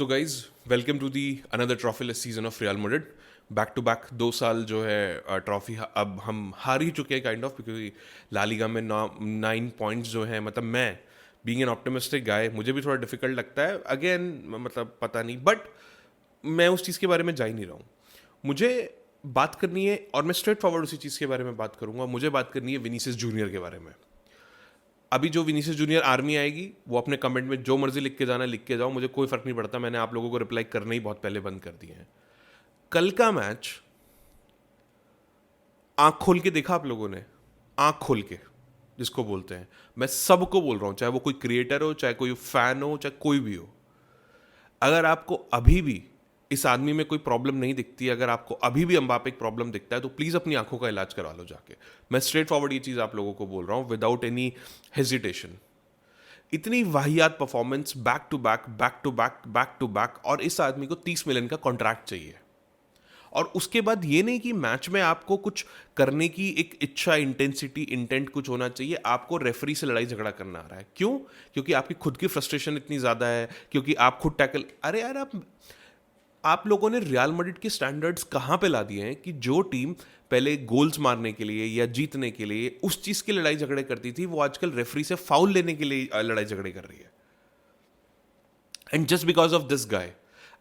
तो guys welcome to the another trophyless season of Real Madrid. Back to back 2 साल जो है trophy अब हम हार ही चुके हैं काइंड ऑफ, क्योंकि ला लीगा में 9 पॉइंट्स जो हैं, मतलब मैं बीइंग एन ऑप्टिमिस्टिक गाय मुझे भी थोड़ा डिफिकल्ट लगता है अगेन, मतलब पता नहीं, बट मैं उस चीज़ के बारे में जा ही नहीं रहा हूँ। मुझे बात करनी है और मैं स्ट्रेट फॉरवर्ड उसी चीज़ के बारे में बात करूंगा। मुझे बात करनी है विनीसियस जूनियर के बारे में। अभी जो विनीसियस जूनियर आर्मी आएगी वो अपने कमेंट में जो मर्जी लिख के जाना लिख के जाओ, मुझे कोई फर्क नहीं पड़ता। मैंने आप लोगों को रिप्लाई करने ही बहुत पहले बंद कर दिए हैं। कल का मैच आंख खोल के देखा आप लोगों ने? आंख खोल के जिसको बोलते हैं, मैं सबको बोल रहा हूं, चाहे वो कोई क्रिएटर हो, चाहे कोई फैन हो, चाहे कोई भी हो। अगर आपको अभी भी इस आदमी में कोई प्रॉब्लम नहीं दिखती, अगर आपको अभी भी एम्बापे एक प्रॉब्लम दिखता है, तो प्लीज अपनी आंखों का इलाज करवा लो जाके। मैं स्ट्रेट फॉरवर्ड ये चीज आप लोगों को बोल रहा हूं विदाउट एनी हेजिटेशन। इतनी वाहियात performance, back to back back to back back to back, और इस आदमी को 30 मिलियन का कॉन्ट्रैक्ट चाहिए। और उसके बाद ये नहीं कि मैच में आपको कुछ करने की एक इच्छा, इंटेंसिटी, इंटेंट कुछ होना चाहिए, आपको रेफरी से लड़ाई झगड़ा करना आ रहा है। क्यों? क्योंकि आपकी खुद की फ्रस्ट्रेशन इतनी ज्यादा है, क्योंकि आप खुद टैकल, अरे यार आप लोगों ने रियल मैड्रिड के स्टैंडर्ड्स कहाँ पे ला दिए हैं कि जो टीम पहले गोल्स मारने के लिए या जीतने के लिए उस चीज की लड़ाई झगड़े करती थी, वो आजकल रेफरी से फाउल लेने के लिए लड़ाई झगड़े कर रही है। And just because of this guy.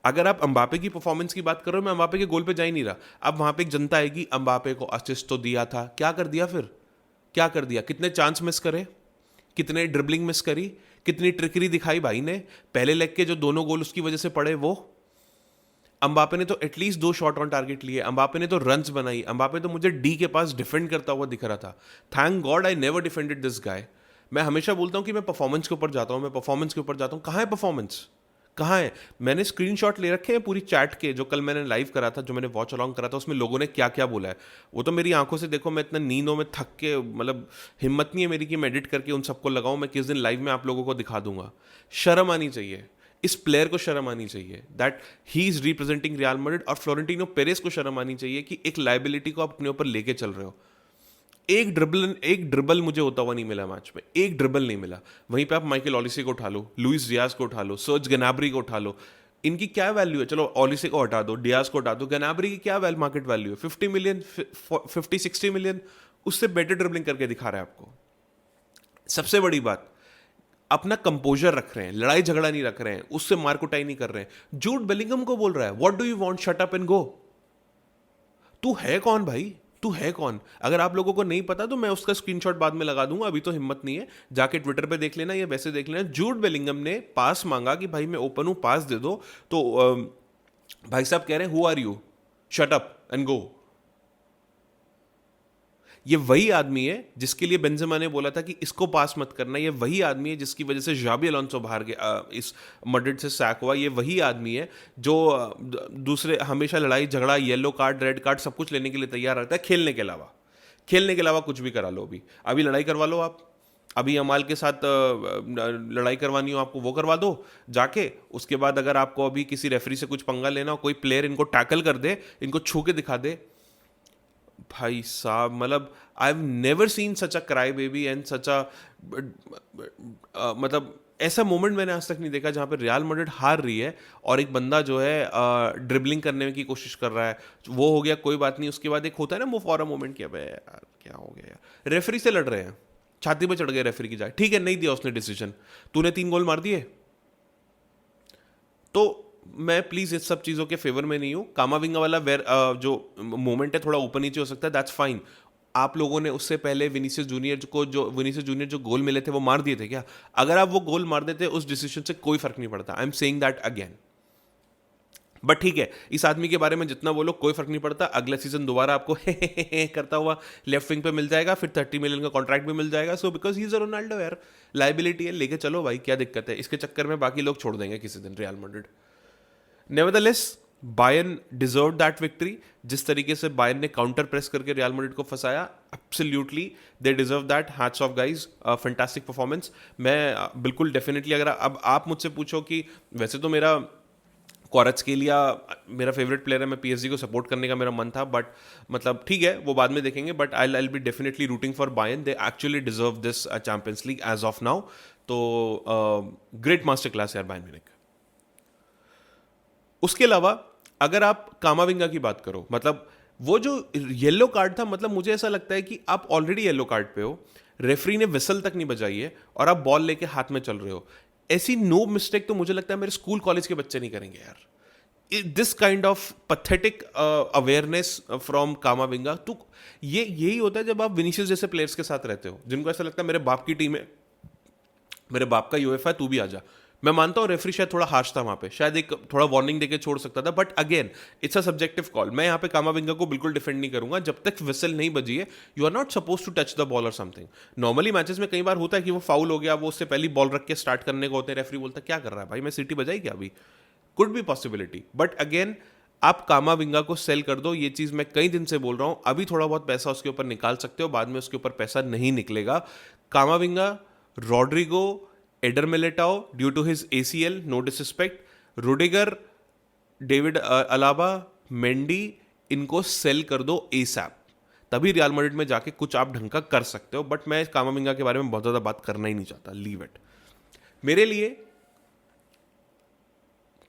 अगर आप अंबापे की परफॉर्मेंस की बात कर रहे हो, मैं अंबापे के गोल पे जा ही नहीं रहा। अब वहां पे एक जनता आएगी, अंबापे को असिस्ट तो दिया था, क्या कर दिया फिर? क्या कर दिया? कितने चांस मिस करे, कितने ड्रिबलिंग मिस करी, कितनी ट्रिकरी दिखाई भाई ने। पहले लेग के जो दोनों गोल उसकी वजह से पड़े, वो अंबापे ने तो एटलीस्ट 2 शॉट ऑन टारगेट लिए, अंबापे ने तो रन्स बनाई, अंबापे तो मुझे डी के पास डिफेंड करता हुआ दिख रहा था। Thank God I never defended this guy. मैं हमेशा बोलता हूं कि मैं परफॉर्मेंस के ऊपर जाता हूं, मैं परफॉर्मेंस के ऊपर जाता हूं। कहां है परफॉर्मेंस? कहाँ है? मैंने स्क्रीनशॉट ले रखे हैं पूरी चैट के, जो कल मैंने लाइव करा था, जो मैंने वॉच अलॉन्ग करा था, उसमें लोगों ने क्या क्या बोला है वो तो मेरी आंखों से देखो। मैं इतना नींदों में थक के, मतलब हिम्मत नहीं है मेरी कि मैं एडिट करके उन सबको लगाऊं। मैं किस दिन लाइव में आप लोगों को दिखा दूंगा। शर्म आनी चाहिए, इस प्लेयर को शर्म आनी चाहिए that he is representing real Madrid. और फ्लोरेंटिनो पेरेस को शर्म आनी चाहिए कि एक लाइबिलिटी को आप अपने ऊपर लेके चल रहे हो। एक ड्रिबल मुझे होता हुआ नहीं मिला मैच में, एक ड्रिबल नहीं मिला। वहीं पे आप माइकल ओलिसे को उठा लो, लुइस डियाज को उठा लो, सर्ज गनाब्री को उठा लो। इनकी क्या वैल्यू है? चलो ओलिसे को हटा दो, डियाज को हटा दो, गनाब्री की क्या मार्केट वैल्यू है? 50 मिलियन, 50-60 मिलियन। उससे बेटर ड्रिबलिंग करके दिखा रहा है आपको। सबसे बड़ी बात, अपना कंपोजर रख रहे हैं, लड़ाई झगड़ा नहीं रख रहे हैं, उससे मारकुटाई नहीं कर रहे हैं। जूड बेलिंगम को बोल रहा है, what do you want, shut up and गो। तू है कौन भाई? तू है कौन? अगर आप लोगों को नहीं पता तो मैं उसका स्क्रीनशॉट बाद में लगा दूंगा, अभी तो हिम्मत नहीं है। जाके ट्विटर पे देख लेना या वैसे देख लेना। जूड बेलिंगम ने पास मांगा कि भाई मैं ओपन हूं, पास दे दो। तो भाई साहब कह रहे हैं, who are you, shut up and go. ये वही आदमी है जिसके लिए बेंजेमा ने बोला था कि इसको पास मत करना। ये वही आदमी है जिसकी वजह से जाबी अलोंसो बाहर गया, इस मैड्रिड से सैक हुआ। ये वही आदमी है जो दूसरे हमेशा लड़ाई झगड़ा, येलो कार्ड, रेड कार्ड सब कुछ लेने के लिए तैयार रहता है, खेलने के अलावा कुछ भी करा लो। अभी लड़ाई करवा लो आप, अभी अमाल के साथ लड़ाई करवानी हो आपको, वो करवा दो जाके। उसके बाद अगर आपको अभी किसी रेफरी से कुछ पंगा लेना हो, कोई प्लेयर इनको टैकल कर दे, इनको छू के दिखा दे, भाई साहब, मतलब I have never seen such a cry baby and such a, मतलब ऐसा मोमेंट मैंने आज तक नहीं देखा जहां पे रियल मैड्रिड हार रही है और एक बंदा जो है ड्रिबलिंग करने की कोशिश कर रहा है। वो हो गया, कोई बात नहीं। उसके बाद एक होता है ना मुंह फॉरा मोमेंट, किया भाई यार क्या हो गया यार, रेफरी से लड़ रहे हैं, छाती पे चढ़ गए रेफरी की जाए। ठीक है, नहीं दिया उसने डिसीजन, तूने 3 गोल मार दिए। तो मैं प्लीज इस सब चीजों के फेवर में नहीं हूं। कामाविंगा वाला जो मोमेंट है थोड़ा ऊपर नीचे हो सकता है, दैट्स फाइन। आप लोगों ने उससे पहले विनीसियस जूनियर जो गोल मिले थे वो मार दिए थे क्या? अगर आप वो गोल मार देते उस डिसीजन से कोई फर्क नहीं पड़ता। I am saying that again. But ठीक है, इस आदमी के बारे में जितना बोलो कोई फर्क नहीं पड़ता। अगला सीजन दोबारा आपको करता हुआ लेफ्ट विंग पे मिल जाएगा, फिर 30 मिलियन का कॉन्ट्रैक्ट भी मिल जाएगा। So because he is a Ronaldo यार, लाइबिलिटी है, लेके चलो भाई, क्या दिक्कत है? इसके चक्कर में बाकी लोग छोड़ देंगे किसी दिन real Madrid. Nevertheless, Bayern deserve that victory. जिस तरीके से बायर्न ने काउंटर प्रेस करके रियल मैड्रिड को फंसाया, absolutely they deserve that. Hats off guys, fantastic performance. मैं बिल्कुल डेफिनेटली, अगर अब आप मुझसे पूछो कि वैसे तो मेरा क्वारात्स्केलिया मेरा फेवरेट प्लेयर है, मैं पीएसजी को सपोर्ट करने का मेरा मन था, बट मतलब ठीक है वो बाद में देखेंगे। But I be definitely rooting for Bayern, they actually deserve this Champions League as of now. तो ग्रेट मास्टर क्लास यार बायर्न म्यूनिख। उसके अलावा अगर आप कामाविंगा की बात करो, मतलब वो जो येलो कार्ड था, मतलब मुझे ऐसा लगता है कि आप ऑलरेडी येलो कार्ड पे हो, रेफरी ने विसल तक नहीं बजाई है और आप बॉल लेके हाथ में चल रहे हो। ऐसी नो मिस्टेक तो मुझे लगता है मेरे स्कूल कॉलेज के बच्चे नहीं करेंगे यार। This kind of pathetic awareness from कामाविंगा। तो ये यही होता है जब आप विनीसियस जैसे प्लेयर्स के साथ रहते हो, जिनको ऐसा लगता है मेरे बाप की टीम है, मेरे बाप का यूएफए है, तू भी आ जा। मैं मानता हूँ रेफरी शायद थोड़ा हार्श था वहां पे, शायद एक थोड़ा वार्निंग देके छोड़ सकता था, but again it's a subjective call. मैं यहाँ पे कामाविंगा को बिल्कुल डिफेंड नहीं करूंगा जब तक विसल नहीं बजी है। You are not suppose to touch the ball और समथिंग। नॉर्मली मैचेस में कई बार होता है कि वो फाउल हो गया, वो उससे पहले बॉल रख के स्टार्ट करने को होते हैं, रेफरी बोलता है क्या कर रहा है भाई, मैं सीटी बजाई क्या अभी। Could be possibility, but again आप कामाविंगा को सेल कर दो। ये चीज मैं कई दिन से बोल रहा हूं। अभी थोड़ा बहुत पैसा उसके ऊपर निकाल सकते हो, बाद में उसके ऊपर पैसा नहीं निकलेगा। Camavinga, Rodrigo, Eder Militao due to his ACL, no disrespect, Rudiger, David Alaba, Mendy, इनको सेल कर दो एसैप। तभी रियल मैड्रिड में जाके कुछ आप ढंग का कर सकते हो। बट मैं कामाविंगा के बारे में बहुत ज्यादा बात करना ही नहीं चाहता, लीव इट। मेरे लिए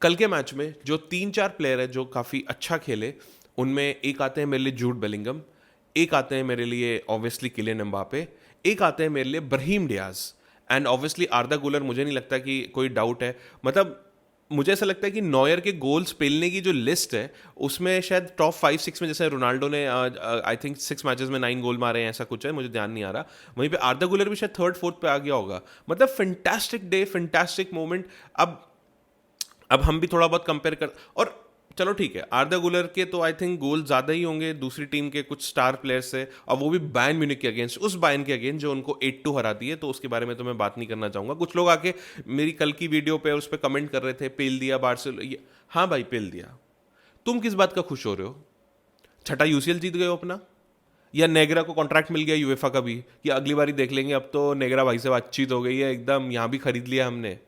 कल के मैच में जो 3-4 प्लेयर है जो काफी अच्छा खेले, उनमें एक आते हैं मेरे लिए जूड बेलिंगम, एक आते हैं मेरे लिए ऑब्वियसली किलियन एम्बापे, एक आते हैं मेरे लिए ब्राहीम डियाज, एंड ऑब्वियसली आर्दा गुलर। मुझे नहीं लगता कि कोई डाउट है, मतलब मुझे ऐसा लगता है कि नॉयर के गोल्स पेलने की जो लिस्ट है उसमें शायद टॉप 5-6 में, जैसे रोनाल्डो ने आई थिंक 6 मैचेस में 9 गोल मारे हैं, ऐसा कुछ है, मुझे ध्यान नहीं आ रहा। वहीं पे आर्दा गुलर भी शायद 3rd-4th पे आ गया होगा। मतलब फैंटास्टिक डे, फैंटास्टिक मोमेंट। अब हम भी थोड़ा बहुत कंपेयर कर, और चलो ठीक है, आर्दा गुलर के तो आई थिंक गोल ज्यादा ही होंगे दूसरी टीम के कुछ स्टार प्लेयर से, और वो भी बायर्न म्यूनिख के अगेंस्ट, उस बायर्न के अगेंस्ट जो उनको 8-2 हराती है। तो उसके बारे में तो मैं बात नहीं करना चाहूंगा। कुछ लोग आके मेरी कल की वीडियो पे उस पर कमेंट कर रहे थे, पेल दिया बार्सिलोना। हाँ भाई, पेल दिया। तुम किस बात का खुश हो रहे हो? छठा यूसीएल जीत गए हो अपना, या नेगरा को कॉन्ट्रैक्ट मिल गया यूएफा का भी कि अगली बारी देख लेंगे, अब तो नेगरा भाई से बातचीत हो गई है एकदम, यहाँ भी खरीद लिया हमने।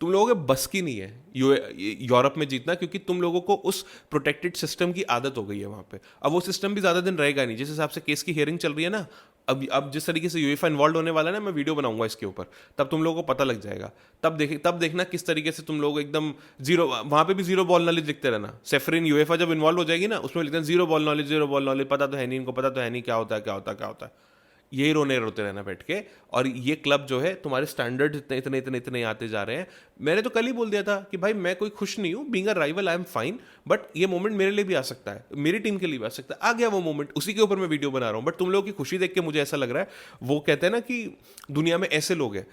तुम लोगों के बस की नहीं है यूरोप में जीतना, क्योंकि तुम लोगों को उस प्रोटेक्टेड सिस्टम की आदत हो गई है वहां पे। अब वो सिस्टम भी ज्यादा दिन रहेगा नहीं। जिस हिसाब से केस की हियरिंग चल रही है ना, अब जिस तरीके से यूएफा इन्वॉल्व होने वाला है ना, मैं वीडियो बनाऊंगा इसके ऊपर, तब तुम लोगों को पता लग जाएगा। तब देखना किस तरीके से तुम लोग एकदम जीरो, वहां पे भी जीरो बॉल नॉलेज लिखते रहना। सेफरिन यूएफा जब इन्वॉल्व हो जाएगी ना, उसमें लिखते हैं zero ball knowledge, zero ball knowledge, पता तो है नहीं इनको, पता तो है नहीं क्या होता है, क्या होता है, क्या होता है। यही रोने रोते रहना बैठ के। और ये क्लब जो है, तुम्हारे स्टैंडर्ड इतने इतने इतने इतने आते जा रहे हैं। मैंने तो कल ही बोल दिया था कि भाई मैं कोई खुश नहीं हूं, being a rival I am fine, but ये मोमेंट मेरे लिए भी आ सकता है, मेरी टीम के लिए भी आ सकता है। आ गया वो मोमेंट, उसी के ऊपर मैं वीडियो बना रहा हूं। बट तुम लोगों की खुशी देख के मुझे ऐसा लग रहा है, वो कहते हैं ना कि दुनिया में ऐसे लोग हैं,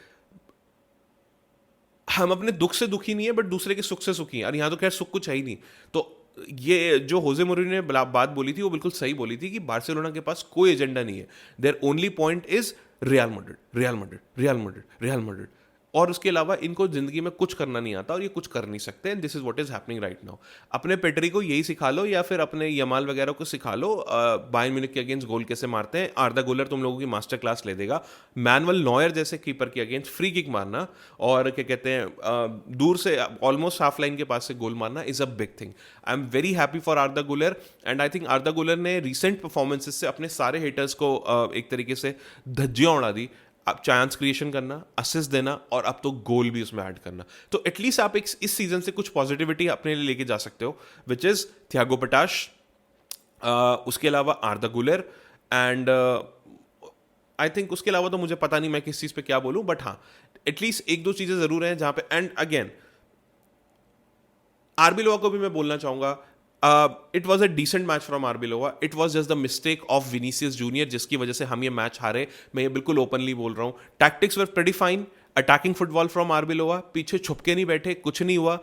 हम अपने दुख से दुखी नहीं है बट दूसरे के सुख से सुखी हैं। और यहाँ तो खैर सुख कुछ है ही नहीं। तो ये जो होजे मोरिन्यो ने बात बोली थी वो बिल्कुल सही बोली थी कि बार्सिलोना के पास कोई एजेंडा नहीं है, there only point is Real Madrid, Real Madrid, Real Madrid, Real Madrid. और उसके अलावा इनको जिंदगी में कुछ करना नहीं आता और ये कुछ कर नहीं सकते। And this is what is happening right now. अपने पेड्री को यही सिखा लो, या फिर अपने यमाल वगैरह को सिखा लो बायर्न म्यूनिख के अगेंस्ट गोल कैसे मारते हैं। आर्दा गुलर तुम लोगों की मास्टर क्लास ले देगा। मैनुअल नॉयर जैसे कीपर के अगेंस्ट फ्री किक मारना, और क्या कहते हैं, दूर से ऑलमोस्ट हाफ लाइन के पास से गोल मारना is a big thing. I am very happy for आर्दा गुलर, एंड आई थिंक आर्दा गुलर ने रिसेंट परफॉर्मेंसेस से अपने सारे हेटर्स को एक तरीके से धज्जियां उड़ा दी। अब चांस क्रिएशन करना, असिस्ट देना, और अब तो गोल भी उसमें ऐड करना। तो एटलीस्ट आप इस सीजन से कुछ पॉजिटिविटी अपने लिए लेके जा सकते हो, विच इज थियागो पटाश, उसके अलावा आर्दा गुलर, एंड आई थिंक उसके अलावा तो मुझे पता नहीं मैं किस चीज पे क्या बोलूं, बट हाँ एटलीस्ट एक दो चीजें जरूर हैं जहां पे। एंड अगेन आरबी को भी मैं बोलना चाहूंगा, it was a decent match from RB. It was just the mistake of Vinicius Junior जिसकी वजह से हम ये मैच हारे। मैं ये बिल्कुल ओपनली बोल रहा हूँ। Tactics were pretty fine, attacking football from RB, पीछे छुप के नहीं बैठे, कुछ नहीं हुआ,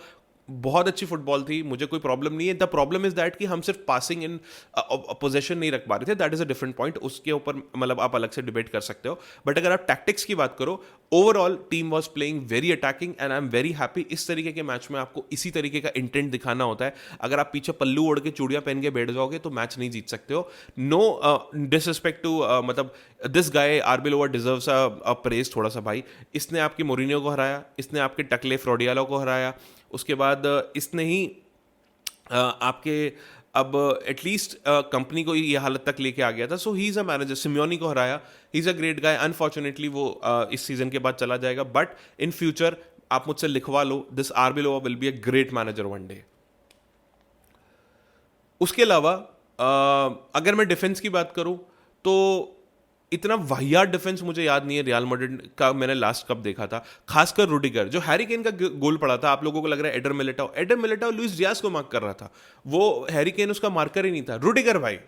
बहुत अच्छी फुटबॉल थी, मुझे कोई प्रॉब्लम नहीं है। द प्रॉब्लम इज दैट कि हम सिर्फ पासिंग इन पोजेशन नहीं रख पा रहे थे। That is a different point, उसके ऊपर मतलब आप अलग से डिबेट कर सकते हो। बट अगर आप टैक्टिक्स की बात करो, overall team was playing very attacking, and I am very happy. इस तरीके के मैच में आपको इसी तरीके का इंटेंट दिखाना होता है। अगर आप पीछे पल्लू ओढ़ के चूड़ियां पहन के बैठ जाओगे तो मैच नहीं जीत सकते हो। नो डिसरिस्पेक्ट टू, मतलब this guy RB lower deserves a praise थोड़ा सा भाई। इसने आपके मोरिनियो को हराया, इसने आपके टकले फ्रोडियालो को हराया, उसके बाद इसने ही आपके अब एटलीस्ट कंपनी को ये हालत तक लेके आ गया था। So he is a manager. Simeone को हराया, he is a great guy. Unfortunately वो इस सीजन के बाद चला जाएगा, बट इन फ्यूचर आप मुझसे लिखवा लो, this Arbeloa will be a great manager one day. उसके अलावा अगर मैं डिफेंस की बात करूं तो इतना वाहियात डिफेंस मुझे याद नहीं है रियल मैड्रिड का मैंने लास्ट कब देखा था, खासकर रुडिगर। जो हैरी केन का गोल पड़ा था, आप लोगों को लग रहा है एडर मिलिटाओ लुइस डियाज को मार्क कर रहा था, वो हैरी केन उसका मार्कर ही नहीं था, रुडिगर भाई,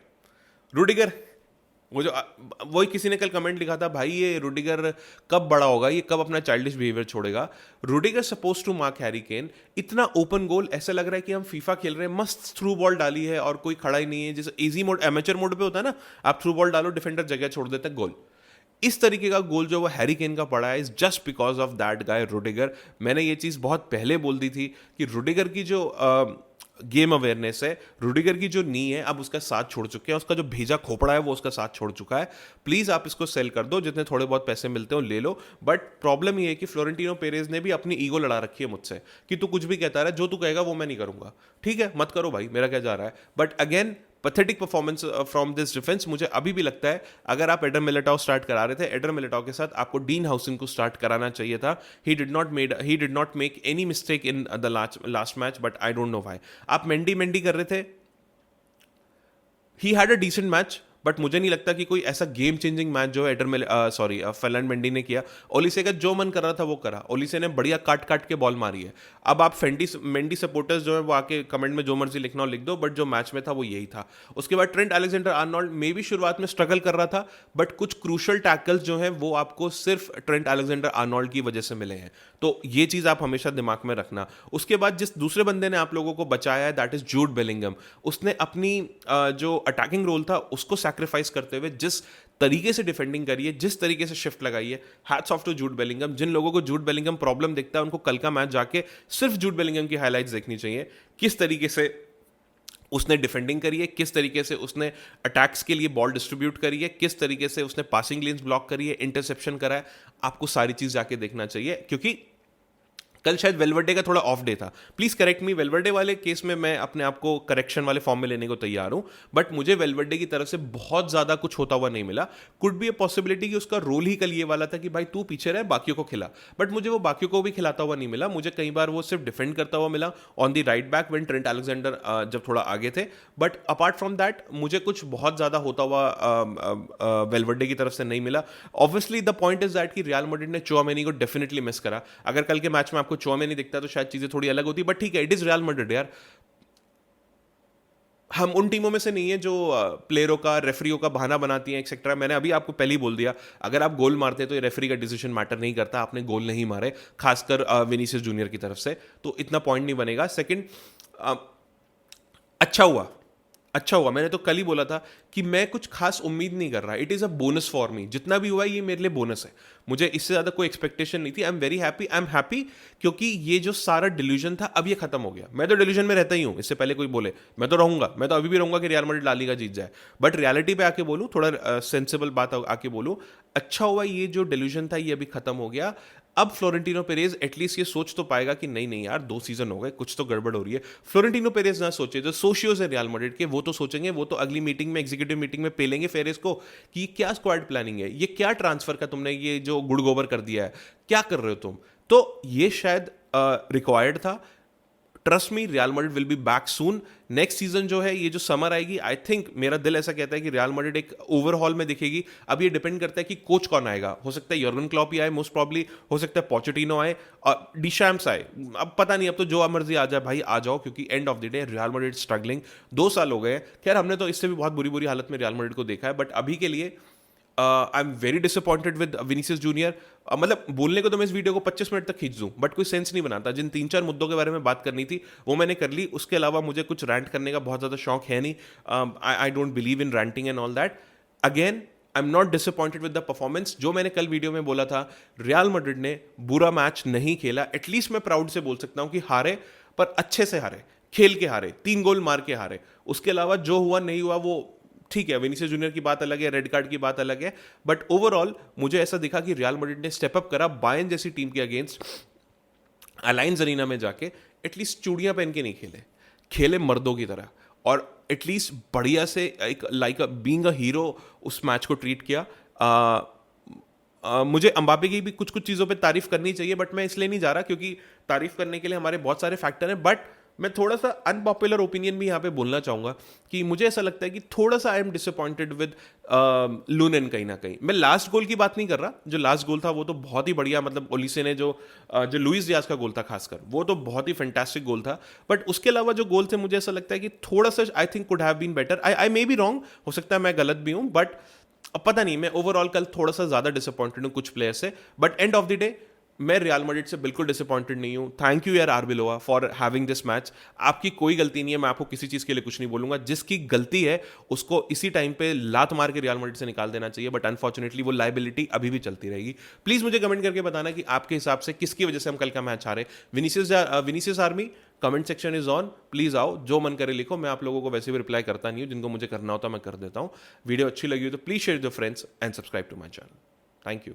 रुडिगर। वो जो वही किसी ने कल कमेंट लिखा था, भाई ये रुडिगर कब बड़ा होगा, ये कब अपना चाइल्डिश बिहेवियर छोड़ेगा। Rudiger suppose to mark Harry Kane, इतना ओपन गोल, ऐसा लग रहा है कि हम फीफा खेल रहे हैं, मस्त थ्रू बॉल डाली है और कोई खड़ा ही नहीं है, जैसे इजी मोड एमेचर मोड पे होता है ना, आप थ्रू बॉल डालो डिफेंडर जगह छोड़ देते हैं, गोल। इस तरीके का गोल जो वो हैरी केन का पड़ा है is just because of that guy Rudiger. मैंने ये चीज़ बहुत पहले बोल दी थी कि रुडिगर की जो गेम अवेयरनेस है, रुडिगर की जो नी है, अब उसका साथ छोड़ चुके हैं, उसका जो भेजा खोपड़ा है वो उसका साथ छोड़ चुका है। प्लीज़ आप इसको सेल कर दो, जितने थोड़े बहुत पैसे मिलते हो ले लो। बट प्रॉब्लम ये है कि फ्लोरेंटिनो पेरेज ने भी अपनी ईगो लड़ा रखी है मुझसे कि तू कुछ भी कहता रहा, जो तू कहेगा वो मैं नहीं करूंगा। ठीक है, मत करो भाई, मेरा क्या जा रहा है। But again pathetic performance from this defence. मुझे अभी भी लगता है अगर आप एडर मिलिटाओ स्टार्ट करा रहे थे, एडर मिलिटाओ के साथ आपको डीन हाउसिन को स्टार्ट कराना चाहिए था। He did not make any mistake in the last match, but I don't know why. आप मेंडी कर रहे थे, he had a decent match, but मुझे नहीं लगता कि कोई ऐसा गेम चेंजिंग मैच जो है फर्लैंड मेंडी ने किया। ओलिसे का जो मन कर रहा था वो करा, ओलिसे ने बढ़िया काट काट के बॉल मारी है। अब आप मेंडी सपोर्टर्स जो है वो आके कमेंट में जो मर्जी लिखना हो लिख दो, बट जो मैच में था वो यही था। उसके बाद ट्रेंट अलेक्जेंडर आर्नोल्ड मे भी शुरुआत में स्ट्रगल कर रहा था, बट कुछ क्रूशल टैकल्स जो हैं वो आपको सिर्फ ट्रेंट अलेक्जेंडर आर्नोल्ड की वजह से मिले हैं, तो ये चीज़ आप हमेशा दिमाग में रखना। उसके बाद जिस दूसरे बंदे ने आप लोगों को बचाया है दैट इज जूड बेलिंगम। उसने अपनी जो अटैकिंग रोल था उसको सैक्रिफाइस करते हुए जिस तरीके से डिफेंडिंग करी है, जिस तरीके से शिफ्ट लगाई है, hats off to Jude Bellingham. जिन लोगों को जूड बेलिंगम प्रॉब्लम दिखता है उनको कल का मैच जाके सिर्फ जूड बेलिंगम की हाइलाइट्स देखनी चाहिए, किस तरीके से उसने डिफेंडिंग करी है, किस तरीके से उसने अटैक्स के लिए बॉल डिस्ट्रीब्यूट करी है, किस तरीके से उसने पासिंग लेन्स ब्लॉक करी है, इंटरसेप्शन करा है। आपको सारी चीज जाके देखना चाहिए, क्योंकि कल शायद वेलवर्डे का थोड़ा ऑफ डे था। प्लीज करेक्ट मी, वेलवर्डे वाले केस में मैं अपने आप को करेक्शन वाले फॉर्म में लेने को तैयार हूं, बट मुझे वेलवर्डे की तरफ से बहुत ज्यादा कुछ होता हुआ नहीं मिला। कुड बी ए पॉसिबिलिटी कि उसका रोल ही कल ये वाला था कि भाई तू पीछे रहे, बाकियों को खिला, बट मुझे वो बाकियों को भी खिलाता हुआ नहीं मिला। मुझे कई बार वो सिर्फ डिफेंड करता हुआ मिला on the right back when Trent Alexander जब थोड़ा आगे थे, बट अपार्ट फ्रॉम दैट मुझे कुछ बहुत ज्यादा होता हुआ वेलवर्डे की तरफ से नहीं मिला। Obviously the point is that कि रियल मैड्रिड ने चुआमेनी को डेफिनेटली मिस करा। अगर कल के मैच में आपको चुआमेनी दिखता तो शायद चीजें थोड़ी अलग होती, बट ठीक है, इट इज रियल मैड्रिड यार। हम उन टीमों में से नहीं है जो प्लेयरों का, रेफरियों का बहाना बनाती हैं एक्सेट्रा। मैंने अभी आपको पहले ही बोल दिया, अगर आप गोल मारते हैं तो ये रेफरी का डिसीजन मैटर नहीं करता, आपने गोल नहीं मारे, खासकर विनीसियस जूनियर की तरफ से, तो इतना पॉइंट नहीं बनेगा। सेकंड, अच्छा हुआ मैंने तो कल ही बोला था कि मैं कुछ खास उम्मीद नहीं कर रहा, it is a bonus for me. जितना भी हुआ ये मेरे लिए बोनस है, मुझे इससे ज़्यादा कोई एक्सपेक्टेशन नहीं थी। आई एम हैप्पी क्योंकि ये जो सारा डिल्यूजन था अब ये खत्म हो गया। मैं तो डिल्यूजन में रहता ही हूँ, इससे पहले कोई बोले मैं तो रहूंगा, मैं तो अभी भी रहूंगा कि रियल मैड्रिड ला लीगा जीत जाए, बट रियलिटी पे आके बोलूँ, थोड़ा सेंसिबल बात आके बोलूँ, अच्छा हुआ ये जो डिल्यूजन था ये अभी खत्म हो गया। अब फ्लोरेंटिनो पेरेज एटलीस्ट ये सोच तो पाएगा कि नहीं नहीं यार 2 सीजन हो गए, कुछ तो गड़बड़ हो रही है। फ्लोरेंटिनो पेरेज ना सोचे, जो सोशियोज है रियल मैड्रिड के वो तो सोचेंगे, वो तो अगली मीटिंग में, एग्जीक्यूटिव मीटिंग में पेलेंगे पेरेज को कि ये क्या स्क्वाड प्लानिंग है, ये क्या ट्रांसफर का तुमने ये जो गुड़ गोबर कर दिया है, क्या कर रहे हो तुम। तो ये शायद रिक्वायर्ड था। Trust me, real Madrid will be back soon. Next season जो है, ये जो समर आएगी, आई थिंक मेरा दिल ऐसा कहता है कि रियल मैड्रिड एक ओवरहॉल में दिखेगी। अब ये डिपेंड करता है कि कोच कौन आएगा, हो सकता है यर्गन क्लॉप ही आए मोस्ट प्रॉब्ली, हो सकता है पोचेटिनो आए और डिशैम्स आए, अब पता नहीं, अब तो जो मर्जी आ जाए भाई आ जाओ, क्योंकि end of the day real Madrid struggling 2 साल हो गए। खैर हमने तो इससे भी बहुत बुरी बुरी हालत में रियल मैड्रिड को देखा है, बट अभी के लिए I am very disappointed with Vinicius junior. मतलब बोलने को तो मैं इस वीडियो को 25 मिनट तक खींच दूं, बट कोई सेंस नहीं बनाता। जिन 3-4 मुद्दों के बारे में बात करनी थी वो मैंने कर ली, उसके अलावा मुझे कुछ रैंट करने का बहुत ज़्यादा शौक है नहीं। I don't believe in ranting and all that. Again I am not disappointed with the performance. जो मैंने कल वीडियो में बोला था, रियल मैड्रिड ने बुरा मैच नहीं खेला। एटलीस्ट मैं प्राउड से बोल सकता हूँ कि हारे, पर अच्छे से हारे, खेल के हारे, 3 गोल मार के हारे। उसके अलावा जो हुआ नहीं हुआ वो ठीक है, विनीसियस जूनियर की बात अलग है, रेड कार्ड की बात अलग है, बट ओवरऑल मुझे ऐसा दिखा कि रियल मैड्रिड ने स्टेप अप करा बायर्न जैसी टीम के अगेंस्ट। अलायंस अरीना में जाके एटलीस्ट चूड़ियां पहन के नहीं खेले, खेले मर्दों की तरह, और एटलीस्ट बढ़िया से एक लाइक बीइंग अ हीरो उस मैच को ट्रीट किया। मुझे अम्बापे की भी कुछ कुछ चीज़ों पे तारीफ करनी चाहिए, बट मैं इसलिए नहीं जा रहा क्योंकि तारीफ करने के लिए हमारे बहुत सारे फैक्टर हैं, बट मैं थोड़ा सा अनपॉपुलर ओपिनियन भी यहाँ पे बोलना चाहूंगा कि मुझे ऐसा लगता है कि थोड़ा सा आई एम डिसअपॉइंटेड विद लूनेन कहीं ना कहीं। मैं लास्ट गोल की बात नहीं कर रहा, जो लास्ट गोल था वो तो बहुत ही बढ़िया, मतलब ओलिसे ने जो लुइस डियाज का गोल था खासकर, वो तो बहुत ही फैंटास्टिक गोल था। बट उसके अलावा जो गोल थे मुझे ऐसा लगता है कि थोड़ा सा I think could have been better. I may be wrong, हो सकता है मैं गलत भी हूँ, बट अब पता नहीं, मैं ओवरऑल कल थोड़ा सा ज्यादा डिसअपॉइंटेड हूँ कुछ प्लेयर से। But end of the day मैं रियल मैड्रिड से बिल्कुल डिसअपॉइंटेड नहीं हूँ। थैंक यू यार आरबिलोआ फॉर हैविंग दिस मैच। आपकी कोई गलती नहीं है, मैं आपको किसी चीज के लिए कुछ नहीं बोलूंगा। जिसकी गलती है उसको इसी टाइम पे लात मार के रियल मैड्रिड से निकाल देना चाहिए, बट अनफॉर्चुनेटली वो लाइबिलिटी अभी भी चलती रहेगी। प्लीज मुझे कमेंट करके बताना कि आपके हिसाब से किसकी वजह से हम कल का मैच हारे। Vinicius army, comment section is on, please आओ, जो मन करे लिखो। मैं आप लोगों को वैसे भी रिप्लाई करता नहीं हूँ, जिनको मुझे करना होता मैं कर देता हूँ। वीडियो अच्छी लगी हो तो please share with your friends and subscribe to my channel. Thank you.